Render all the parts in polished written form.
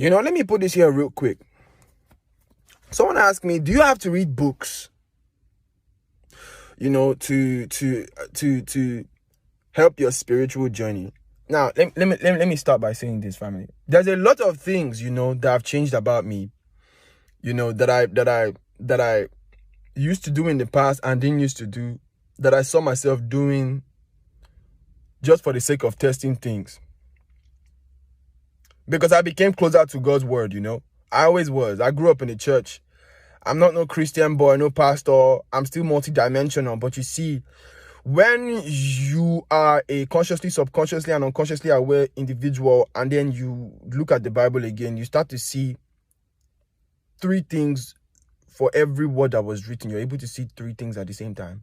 Let me put this here real quick. Someone asked me, do you have to read books, to help your spiritual journey? Now, let me start by saying this, family. There's a lot of things, that have changed about me, that I used to do in the past and didn't used to do, that I saw myself doing just for the sake of testing things. Because I became closer to God's word, I always was. I grew up in the church. I'm not no Christian boy, no pastor. I'm still multidimensional. But you see, when you are a consciously, subconsciously, and unconsciously aware individual, and then you look at the Bible again, you start to see 3 things for every word that was written. You're able to see 3 things at the same time.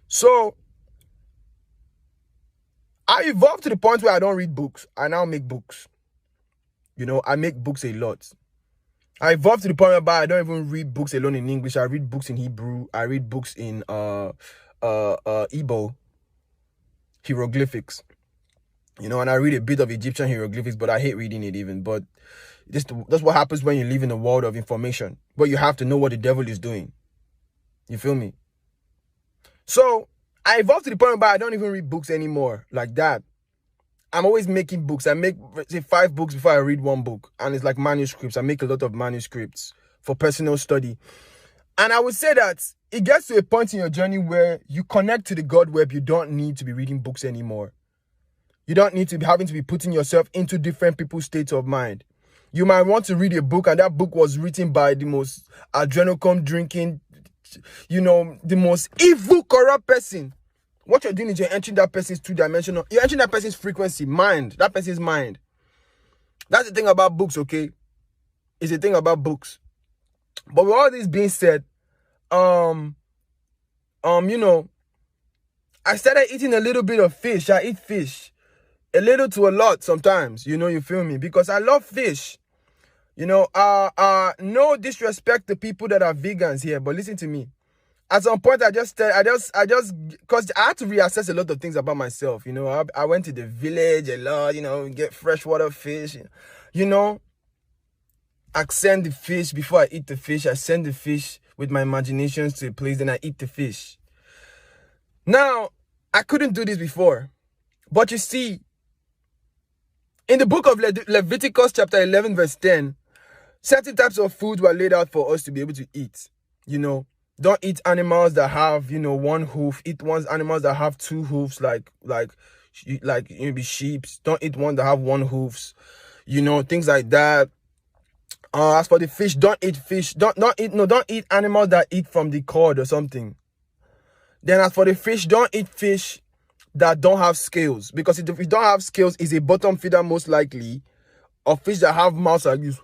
So, I evolved to the point where I don't read books. I now make books. I make books a lot. I evolved to the point where I don't even read books alone in English. I read books in Hebrew. I read books in Igbo hieroglyphics. And I read a bit of Egyptian hieroglyphics, but I hate reading it even. But that's what happens when you live in a world of information. But you have to know what the devil is doing. You feel me? So I evolved to the point where I don't even read books anymore like that. I'm always making books. I make, say, 5 books before I read 1 book. And it's like manuscripts. I make a lot of manuscripts for personal study. And I would say that it gets to a point in your journey where you connect to the God web. You don't need to be reading books anymore. You don't need to be having to be putting yourself into different people's states of mind. You might want to read a book, and that book was written by the most adrenochrome drinking, the most evil, corrupt person. What you're doing is you're entering that person's 2-dimensional. You're entering that person's frequency, mind. That person's mind. That's the thing about books, okay? It's the thing about books. But with all this being said, I started eating a little bit of fish. I eat fish. A little to a lot sometimes, you feel me? Because I love fish. No disrespect to people that are vegans here, but listen to me. At some point, because I had to reassess a lot of things about myself. I went to the village a lot, get freshwater fish, I send the fish before I eat the fish. I send the fish with my imaginations to a place, then I eat the fish. Now, I couldn't do this before. But you see, in the book of Leviticus chapter 11 verse 10, certain types of food were laid out for us to be able to eat. Don't eat animals that have, 1 hoof. Eat animals that have 2 hoofs, like maybe sheep. Don't eat ones that have 1 hoofs. Things like that. As for the fish, don't eat fish. Don't eat animals that eat from the cord or something. Then as for the fish, don't eat fish that don't have scales. Because if you don't have scales, it's a bottom feeder most likely. Or fish that have mouths like this.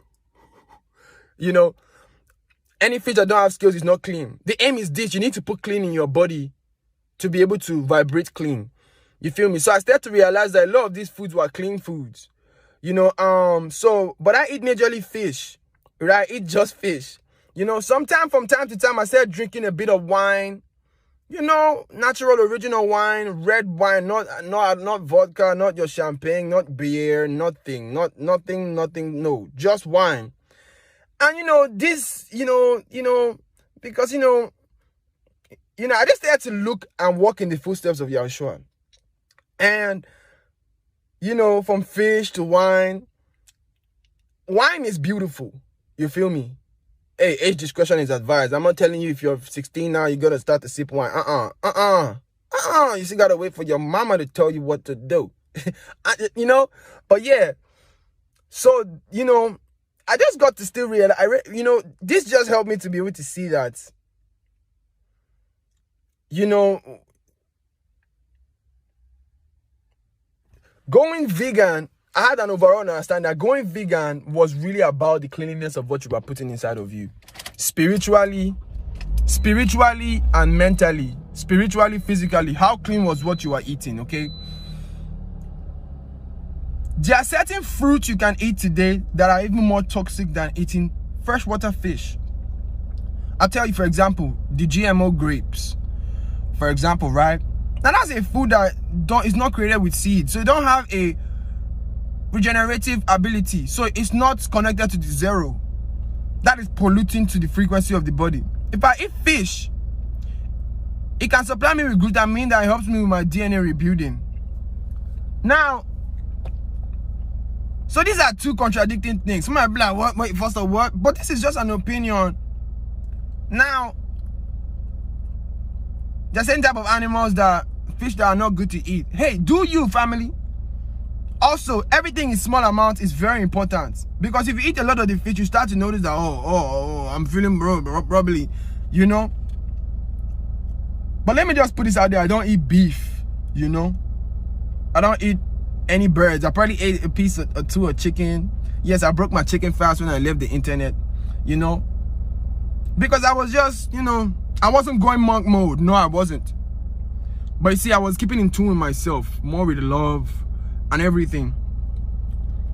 Any fish that don't have scales is not clean. The aim is this. You need to put clean in your body to be able to vibrate clean. You feel me? So I started to realize that a lot of these foods were clean foods. But I eat majorly fish. Right? I eat just fish. From time to time, I started drinking a bit of wine. Natural original wine, red wine, not vodka, not your champagne, not beer, nothing, no, just wine. And because I just had to look and walk in the footsteps of Yahshua. And from fish to wine is beautiful. You feel me? Hey, age discretion is advised. I'm not telling you if you're 16 now, you gotta start to sip wine. You still gotta wait for your mama to tell you what to do. But yeah. So, I just got to still realize, this just helped me to be able to see that, going vegan, I had an overall understanding that going vegan was really about the cleanliness of what you were putting inside of you. Spiritually and mentally. Spiritually, physically. How clean was what you were eating, okay? There are certain fruits you can eat today that are even more toxic than eating freshwater fish. I'll tell you, for example, the GMO grapes. For example, right? Now that's a food that is not created with seeds. So you don't have a regenerative ability. So it's not connected to the zero. That is polluting to the frequency of the body. If I eat fish, it can supply me with glutamine that helps me with my DNA rebuilding. Now, so these are two contradicting things. Some might be like, what? Wait, first of what? But this is just an opinion. Now, the same type of animals that fish that are not good to eat. Hey, do you, family? Also, everything in small amounts is very important, because if you eat a lot of the fish, you start to notice that I'm feeling probably, you know. But let me just put this out there: I don't eat beef, you know. I don't eat any birds. I probably ate a piece or two of chicken. Yes, I broke my chicken fast when I left the internet, you know, because I was just, you know, I wasn't going monk mode. No, I wasn't. But you see, I was keeping in tune with myself, more with love and everything.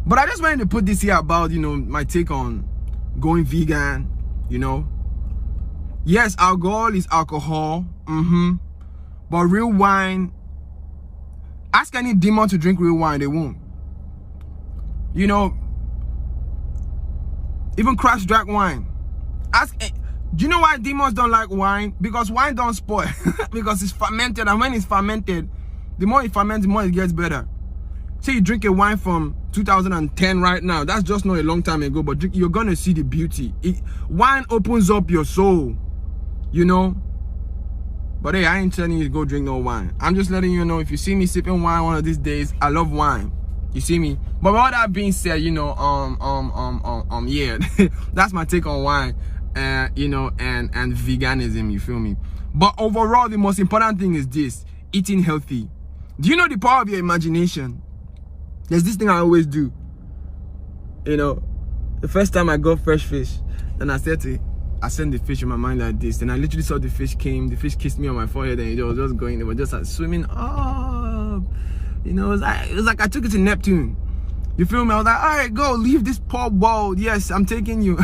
But I just wanted to put this here about, you know, my take on going vegan, you know. Yes, alcohol is alcohol. But real wine, ask any demon to drink real wine, they won't. You know, even Christ drank wine. Do you know why demons don't like wine? Because wine don't spoil. Because it's fermented, and when it's fermented, the more it ferments, the more it gets better. Say you drink a wine from 2010 right now, that's just not a long time ago, but you're gonna see the beauty. Wine opens up your soul, you know. But hey, I ain't telling you to go drink no wine. I'm just letting you know, if you see me sipping wine one of these days, I love wine. You see me? But with all that being said, you know, yeah, that's my take on wine. You know, and veganism, you feel me? But overall, the most important thing is this: eating healthy. Do you know the power of your imagination? There's this thing I always do. You know, the first time I got fresh fish, then I sent the fish in my mind like this, and I literally saw the fish came, the fish kissed me on my forehead, and it was just going, it was just like swimming up. You know, it was like I took it to Neptune. You feel me? I was like, all right, go, leave this poor world. Yes, I'm taking you.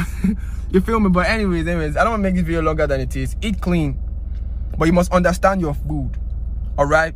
You feel me? But anyways, I don't want to make this video longer than it is. Eat clean, but you must understand your food. All right?